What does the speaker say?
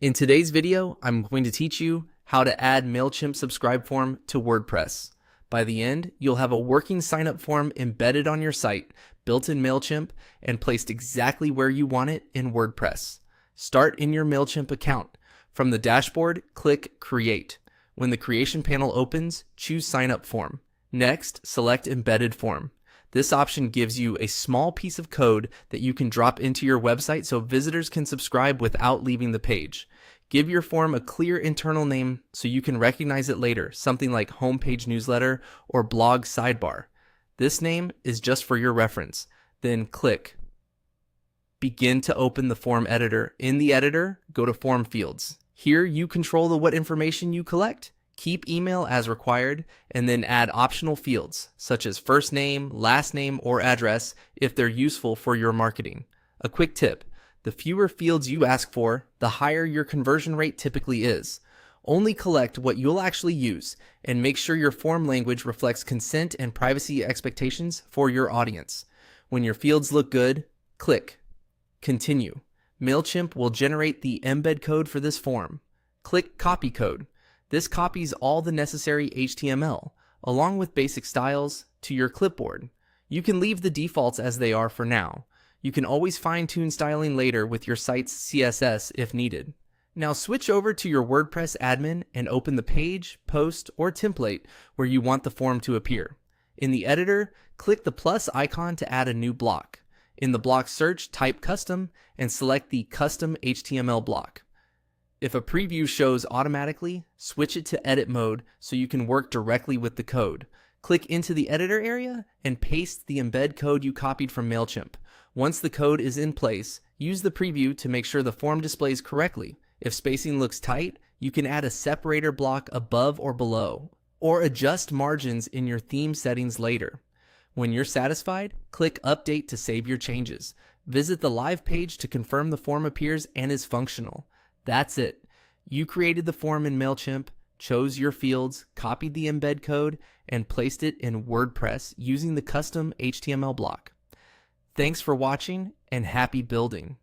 In today's video, I'm going to teach you how to add Mailchimp subscribe form to WordPress. By the end, you'll have a working sign-up form embedded on your site, built in Mailchimp, and placed exactly where you want it in WordPress. Start in your Mailchimp account. From the dashboard, click Create. When the creation panel opens, choose Sign-up Form. Next, select Embedded Form. This option gives you a small piece of code that you can drop into your website so visitors can subscribe without leaving the page. Give your form a clear internal name so you can recognize it later, something like Homepage Newsletter or Blog Sidebar. This name is just for your reference. Then click Begin to open the form editor. In the editor, go to Form Fields. Here you control what information you collect. Keep email as required, and then add optional fields, such as first name, last name, or address if they're useful for your marketing. A quick tip: the fewer fields you ask for, the higher your conversion rate typically is. Only collect what you'll actually use, and make sure your form language reflects consent and privacy expectations for your audience. When your fields look good, click Continue. Mailchimp will generate the embed code for this form. Click Copy Code. This copies all the necessary HTML, along with basic styles, to your clipboard. You can leave the defaults as they are for now. You can always fine-tune styling later with your site's CSS if needed. Now switch over to your WordPress admin and open the page, post, or template where you want the form to appear. In the editor, click the plus icon to add a new block. In the block search, type Custom and select the Custom HTML block. If a preview shows automatically, switch it to edit mode so you can work directly with the code. Click into the editor area and paste the embed code you copied from Mailchimp. Once the code is in place, use the preview to make sure the form displays correctly. If spacing looks tight, you can add a separator block above or below, or adjust margins in your theme settings later. When you're satisfied, click Update to save your changes. Visit the live page to confirm the form appears and is functional. That's it. You created the form in Mailchimp, chose your fields, copied the embed code, and placed it in WordPress using the custom HTML block. Thanks for watching and happy building.